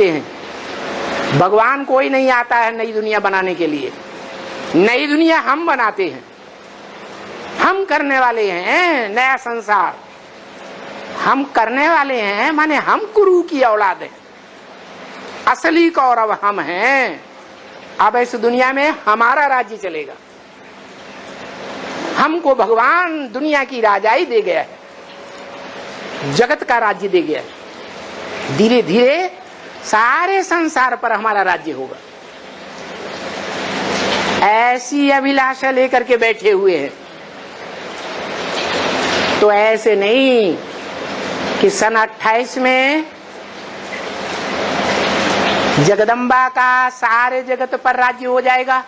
होते हैं। भगवान कोई नहीं आता है नई दुनिया बनाने के लिए। नई दुनिया हम बनाते हैं, हम करने वाले हैं। नया संसार हम करने वाले हैं, माने हम कुरु की औलाद हैं, असली कौरव हम हैं। अब इस दुनिया में हमारा राज्य चलेगा। हमको भगवान दुनिया की राजाई दे गया है, जगत का राज्य दे गया है। धीरे धीरे सारे संसार पर हमारा राज्य होगा। ऐसी अभिलाषा लेकर के बैठे हुए हैं। तो ऐसे नहीं कि सन 28 में जगदम्बा का सारे जगत पर राज्य हो जाएगा।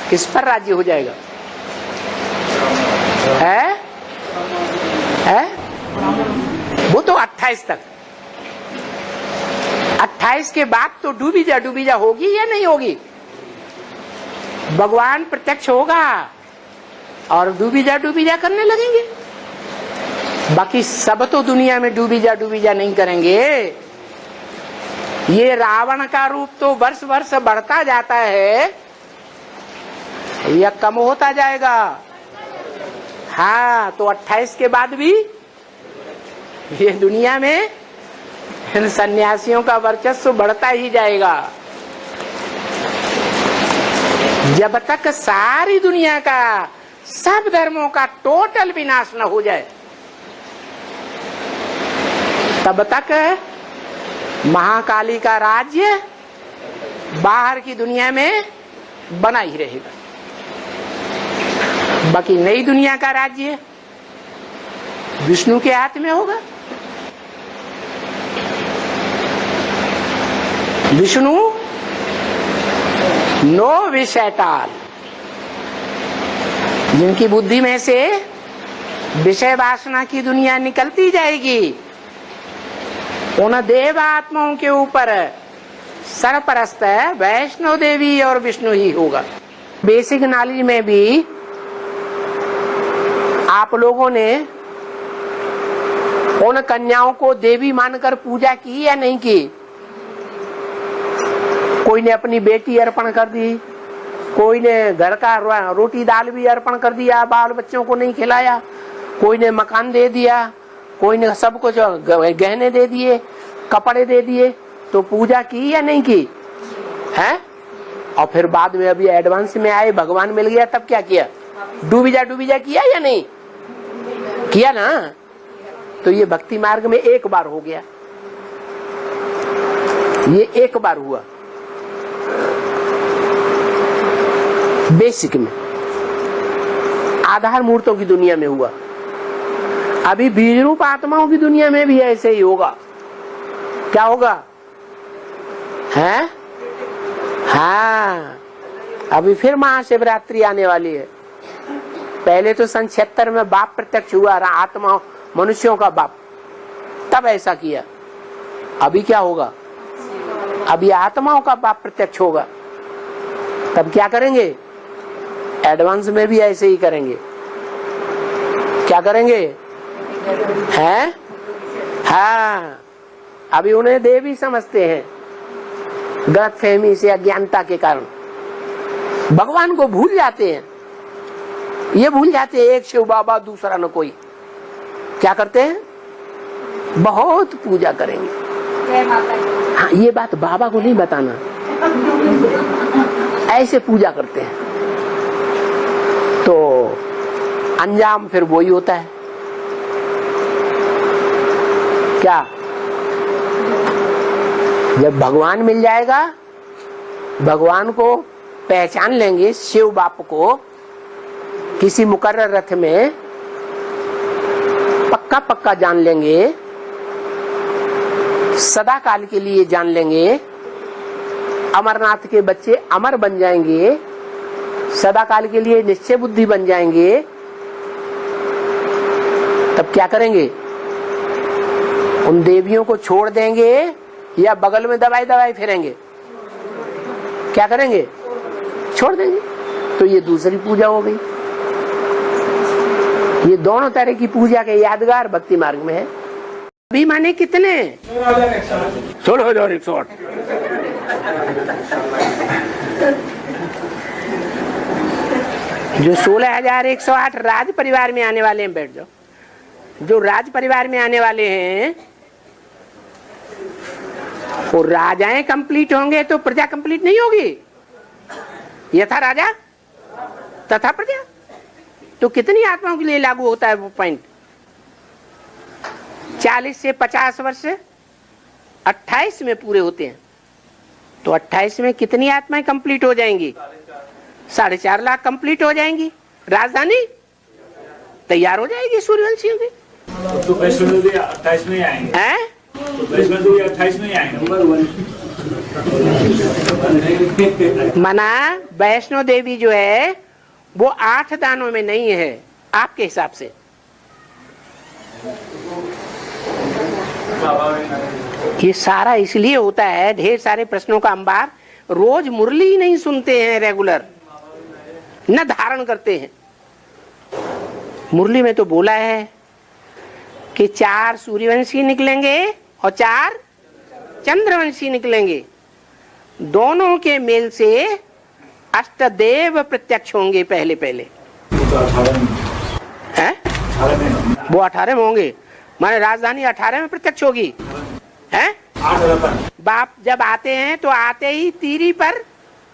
किस पर राज्य हो जाएगा? है? वो तो 28 तक। 28 के बाद तो डूबीजा होगी या नहीं होगी? भगवान प्रत्यक्ष होगा और डूबीजा करने लगेंगे। बाकी सब तो दुनिया में डूबीजा नहीं करेंगे। ये रावण का रूप तो वर्ष वर्ष बढ़ता जाता है या कम होता जाएगा? हाँ, तो 28 के बाद भी ये दुनिया में इन सन्यासियों का वर्चस्व बढ़ता ही जाएगा। जब तक सारी दुनिया का, सब धर्मों का टोटल विनाश न हो जाए, तब तक महाकाली का राज्य बाहर की दुनिया में बना ही रहेगा। बाकी नई दुनिया का राज्य विष्णु के हाथ में होगा। विष्णु नो विषयताल, जिनकी बुद्धि में से विषय वासना की दुनिया निकलती जाएगी, उन देव आत्माओं के ऊपर सरपरस्त वैष्णो देवी और विष्णु ही होगा। बेसिक नॉलेज में भी आप लोगों ने उन कन्याओं को देवी मानकर पूजा की या नहीं की? कोई ने अपनी बेटी अर्पण कर दी, कोई ने घर का रोटी दाल भी अर्पण कर दिया, बाल बच्चों को नहीं खिलाया, कोई ने मकान दे दिया, कोई ने सब कुछ गहने दे दिए, कपड़े दे दिए। तो पूजा की या नहीं की है? और फिर बाद में अभी एडवांस में आए, भगवान मिल गया, तब क्या किया? डूबीजा किया या नहीं किया ना? तो ये भक्ति मार्ग में एक बार हो गया, ये एक बार हुआ बेसिक में, आधार मूर्तों की दुनिया में हुआ। अभी बीज रूप आत्माओं की दुनिया में भी ऐसे ही होगा। क्या होगा? है? हाँ, अभी फिर महाशिवरात्रि आने वाली है। पहले तो सन 76 में बाप प्रत्यक्ष हुआ, आत्मा मनुष्यों का बाप, तब ऐसा किया। अभी क्या होगा? अभी आत्माओं का बाप प्रत्यक्ष होगा, तब क्या करेंगे? एडवांस में भी ऐसे ही करेंगे। क्या करेंगे? हैं? हाँ, अभी उन्हें देवी समझते हैं, गलतफहमी से, अज्ञानता के कारण भगवान को भूल जाते हैं। ये भूल जाते हैं एक शिव बाबा, दूसरा न कोई। क्या करते हैं? बहुत पूजा करेंगे। हाँ, ये बात बाबा को नहीं बताना, ऐसे पूजा करते हैं। तो अंजाम फिर वही होता है। क्या? जब भगवान मिल जाएगा, भगवान को पहचान लेंगे, शिव बाप को किसी मुकर्रर रथ में पक्का जान लेंगे, सदा काल के लिए जान लेंगे। अमरनाथ के बच्चे अमर बन जाएंगे, सदा काल के लिए निश्चय बुद्धि बन जाएंगे। तब क्या करेंगे? उन देवियों को छोड़ देंगे या बगल में दवाई फिरेंगे? क्या करेंगे? छोड़ देंगे। तो ये दूसरी पूजा हो गई। ये दोनों तरह की पूजा के यादगार भक्ति मार्ग में है। भी माने कितने? 16,108। जो 16,108 राज परिवार में आने वाले हैं, बैठ जाओ, जो राज परिवार में आने वाले हैं वो राजाएं कंप्लीट होंगे तो प्रजा कंप्लीट नहीं होगी। यथा राजा तथा प्रजा, तो कितनी आत्माओं के लिए लागू होता है वो पॉइंट? 40 से 50 वर्ष 28 में पूरे होते हैं, तो 28 में कितनी आत्माएं कंप्लीट हो जाएंगी? 4.5 लाख कंप्लीट हो जाएंगी। राजधानी तैयार हो जाएगी सूर्यवंशियों की। तो वैष्णो देवी 28 में आएंगे हैं? तो वैष्णो देवी 28 में आएंगे। मना वैष्णो देवी जो है वो 8 दानों में नहीं है आपके हिसाब से। ये सारा इसलिए होता है, ढेर सारे प्रश्नों का अंबार, रोज मुरली नहीं सुनते हैं रेगुलर, न धारण करते हैं। मुरली में तो बोला है कि 4 सूर्यवंशी निकलेंगे और 4 चंद्रवंशी निकलेंगे, दोनों के मेल से अष्टदेव प्रत्यक्ष होंगे पहले पहले। हैं? वो 18 में होंगे, माने राजधानी 18 में प्रत्यक्ष होगी। हैं? बाप जब आते हैं तो आते ही तीरी पर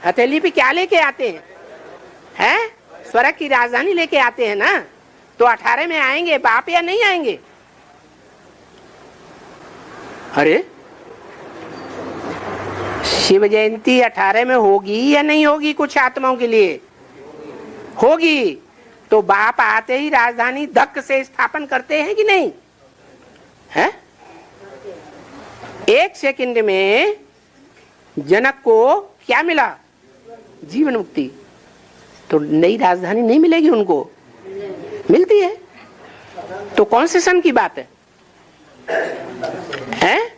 हथेली पे क्या लेके आते हैं? हैं? स्वर्ग की राजधानी लेके आते हैं ना, तो 18 में आएंगे बाप या नहीं आएंगे? अरे शिव जयंती 18 में होगी या नहीं होगी? कुछ आत्माओं के लिए होगी, तो बाप आते ही राजधानी धक्क से स्थापन करते हैं कि नहीं? है? 1 सेकंड में जनक को क्या मिला? जीवन मुक्ति। तो नई राजधानी नहीं मिलेगी उनको? मिलती है। तो कौन से सन की बात है? हैं?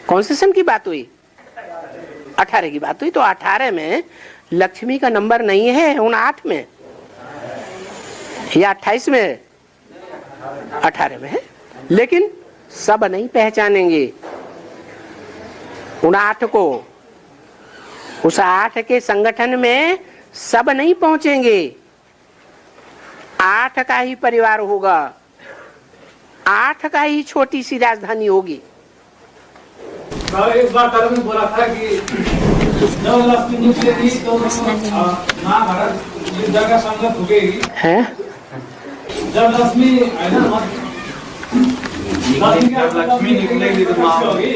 कौन से सन की बात हुई? 18 की बात हुई। तो 18 में लक्ष्मी का नंबर नहीं है 59 में या 28 में? 18 में है, लेकिन सब नहीं पहचानेंगे 59 को। उस 8 के संगठन में सब नहीं पहुंचेंगे। 8 का ही परिवार होगा, 8 का ही छोटी सी राजधानी होगी। एक बार कर्म में बोला था कि जब लक्ष्मी निकलेगी तो महाभारत युद्ध का संगत हो गई है। जब लक्ष्मी लक्ष्मी निकलेगी तो माँ होगी,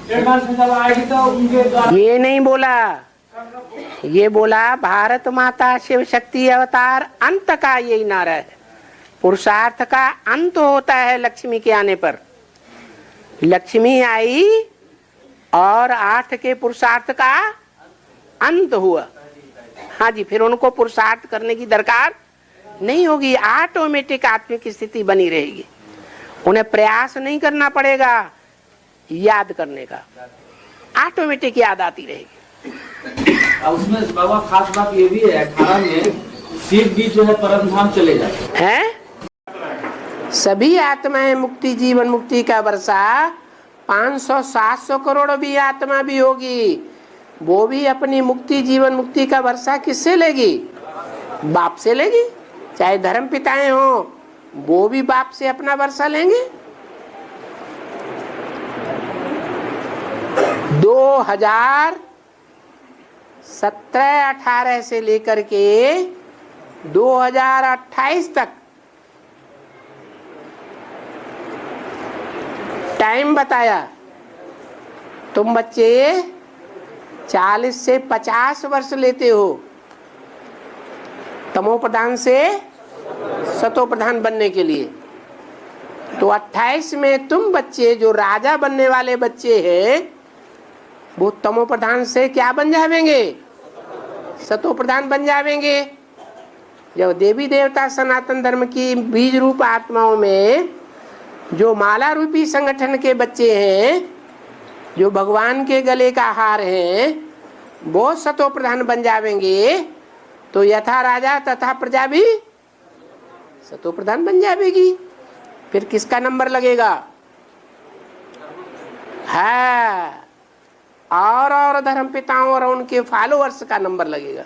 जब आएगी तो उनके। ये नहीं बोला, ये बोला भारत माता शिव शक्ति अवतार अंत का यही नारा है। पुरुषार्थ का अंत होता है लक्ष्मी के आने पर। लक्ष्मी आई और 8 के पुरुषार्थ का अंत हुआ। हाँ जी, फिर उनको पुरुषार्थ करने की दरकार नहीं होगी, ऑटोमेटिक आत्मिक स्थिति बनी रहेगी। उन्हें प्रयास नहीं करना पड़ेगा याद करने का, ऑटोमेटिक याद आती रहेगी। उसमें बाबा खास बात ये भी है, 18 में शिव भी जो है परम धाम चले जाते हैं। सभी आत्माएं मुक्ति, जीवन मुक्ति का वर्षा 500-700 करोड़ भी आत्मा भी होगी, वो भी अपनी मुक्ति, जीवन मुक्ति का वर्षा किससे लेगी? बाप से लेगी। चाहे धर्म पिताएं हो, वो भी बाप से अपना वर्षा लेंगे। 2017-18 से लेकर के 2028 तक टाइम बताया। तुम बच्चे 40 से 50 वर्ष लेते हो तमो प्रधान से सतो प्रधान बनने के लिए, तो 28 में तुम बच्चे जो राजा बनने वाले बच्चे हैं वो तमो प्रधान से क्या बन जावेंगे? सतो प्रधान बन जावेंगे। जब देवी देवता सनातन धर्म की बीज रूप आत्माओं में जो माला रूपी संगठन के बच्चे हैं, जो भगवान के गले का हार हैं, वो सतो प्रधान बन जावेंगे, तो यथा राजा तथा प्रजा भी सतो प्रधान बन जाएगी। फिर किसका नंबर लगेगा? है, और धर्म पिताओं और उनके फॉलोअर्स का नंबर लगेगा।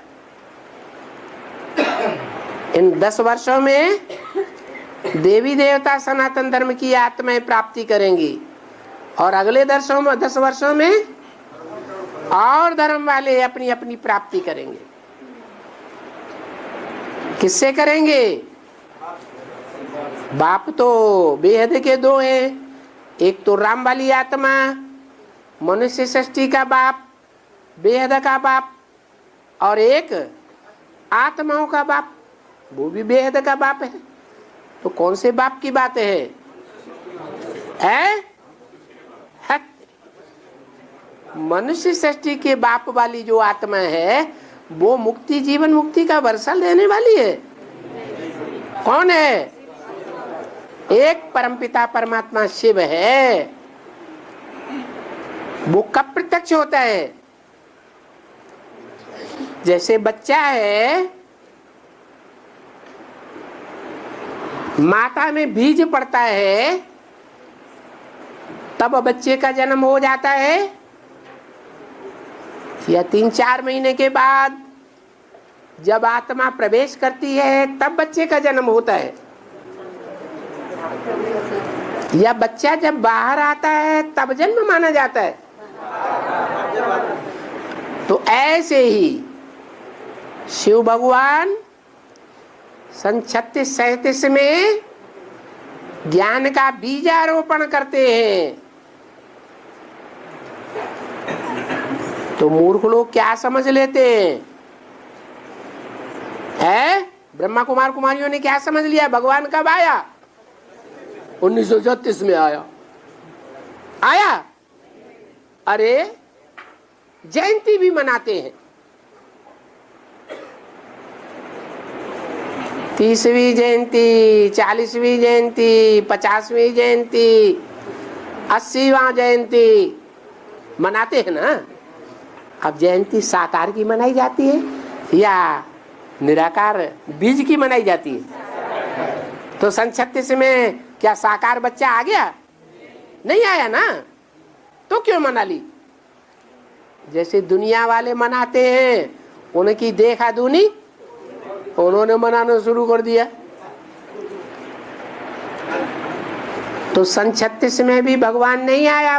इन 10 वर्षों में देवी देवता सनातन धर्म की आत्माएं प्राप्ति करेंगी, और अगले 10 वर्षों में और धर्म वाले अपनी अपनी प्राप्ति करेंगे। किससे करेंगे? बाप तो बेहद के 2 हैं, एक तो राम वाली आत्मा, मनुष्य सृष्टि का बाप, बेहद का बाप, और एक आत्माओं का बाप, वो भी बेहद का बाप है। तो कौन से बाप की बात है? मनुष्य सृष्टि के बाप वाली जो आत्मा है वो मुक्ति, जीवन मुक्ति का वर्षा देने वाली है। कौन है? एक परमपिता परमात्मा शिव है। वो कब प्रत्यक्ष होता है? जैसे बच्चा है, माता में बीज पड़ता है, तब बच्चे का जन्म हो जाता है, या 3-4 महीने के बाद जब आत्मा प्रवेश करती है तब बच्चे का जन्म होता है, या बच्चा जब बाहर आता है तब जन्म माना जाता है? तो ऐसे ही शिव भगवान सन 36-37 में ज्ञान का बीजारोपण करते हैं। तो मूर्ख लोग क्या समझ लेते हैं? ब्रह्मा कुमार कुमारियों ने क्या समझ लिया? भगवान कब आया? 1936 में आया। अरे जयंती भी मनाते हैं, 30वीं जयंती, 40वीं जयंती, 50वीं जयंती, 80वां जयंती मनाते हैं ना। अब जयंती साकार की मनाई जाती है या निराकार बीज की मनाई जाती है? तो सन 36 में क्या साकार बच्चा आ गया? नहीं आया ना, तो क्यों मना ली? जैसे दुनिया वाले मनाते हैं, उनकी देखा दूनी उन्होंने मनाना शुरू कर दिया। तो सन 36 में भी भगवान नहीं आया।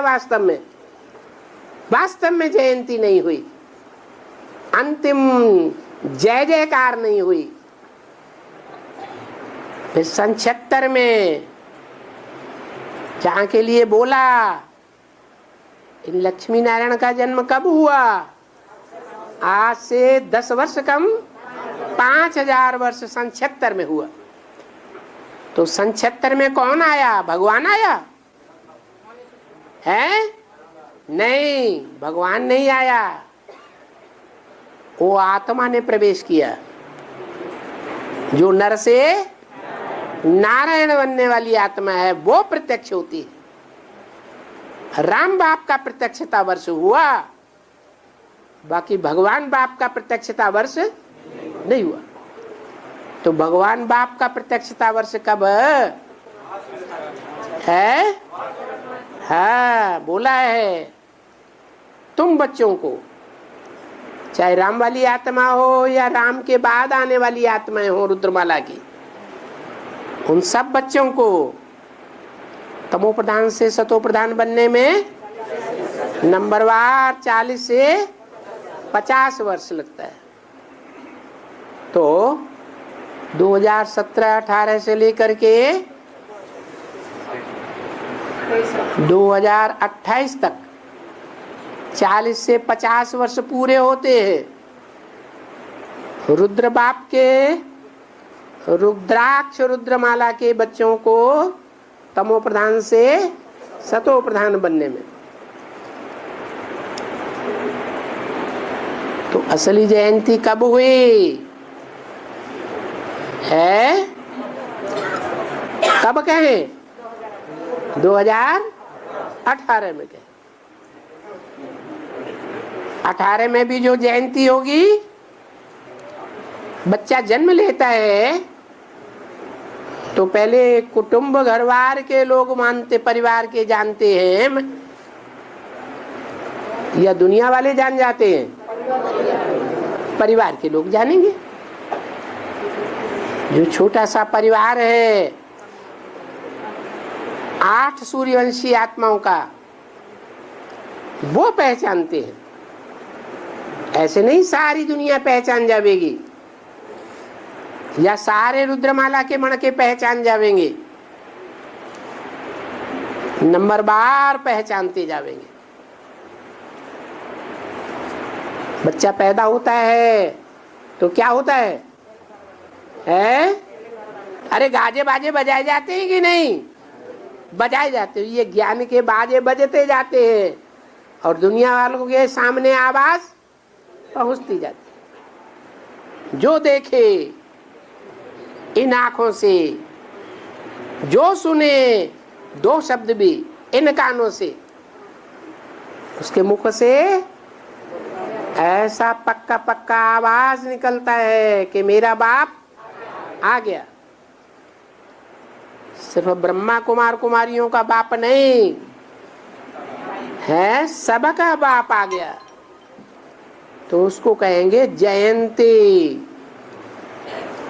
वास्तव में जयंती नहीं हुई, अंतिम जय जयकार नहीं हुई। फिर सन 76 में जहाँ के लिए बोला, इन लक्ष्मी नारायण का जन्म कब हुआ? आज से 10 वर्ष कम 5000 वर्ष सन 76 में हुआ। तो सन 76 में कौन आया? भगवान आया है? नहीं, भगवान नहीं आया, वो आत्मा ने प्रवेश किया। जो नर से नारायण बनने वाली आत्मा है वो प्रत्यक्ष होती है। राम बाप का प्रत्यक्षता वर्ष हुआ, बाकी भगवान बाप का प्रत्यक्षता वर्ष नहीं हुआ। तो भगवान बाप का प्रत्यक्षता वर्ष कब है? हाँ, बोला है तुम बच्चों को, चाहे राम वाली आत्मा हो या राम के बाद आने वाली आत्माएं हो रुद्रमाला की, उन सब बच्चों को तमो प्रधान से सतो प्रधान बनने में नंबरवार 40 से 50 वर्ष लगता है। तो 2017-18 से लेकर के 2028 तक 40 से 50 वर्ष पूरे होते हैं। रुद्र बाप के रुद्राक्ष रुद्रमाला के बच्चों को तमो प्रधान से सतो प्रधान बनने में। तो असली जयंती कब हुई है? कब कहें? 2018 में कहें। 18 में भी जो जयंती होगी, बच्चा जन्म लेता है तो पहले कुटुंब घरवार के लोग मानते, परिवार के जानते हैं या दुनिया वाले जान जाते हैं? परिवार के लोग जानेंगे। जो छोटा सा परिवार है 8 सूर्यवंशी आत्माओं का, वो पहचानते हैं। ऐसे नहीं सारी दुनिया पहचान जाएगी या सारे रुद्रमाला के मण के पहचान जाएंगे, नंबर बार पहचानते जाएंगे। बच्चा पैदा होता है तो क्या होता है? अरे गाजे बाजे बजाए जाते हैं कि नहीं? बजाए जाते हैं। ये ज्ञान के बाजे बजते जाते हैं और दुनिया वालों के सामने आवाज पहुंचती जाती है। जो देखे इन आंखों से, जो सुने 2 शब्द भी इन कानों से, उसके मुख से ऐसा पक्का पक्का आवाज निकलता है कि मेरा बाप आ गया। सिर्फ ब्रह्मा कुमार कुमारियों का बाप नहीं है, सबका बाप आ गया। तो उसको कहेंगे जयंती,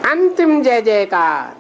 अंतिम जय जयकार।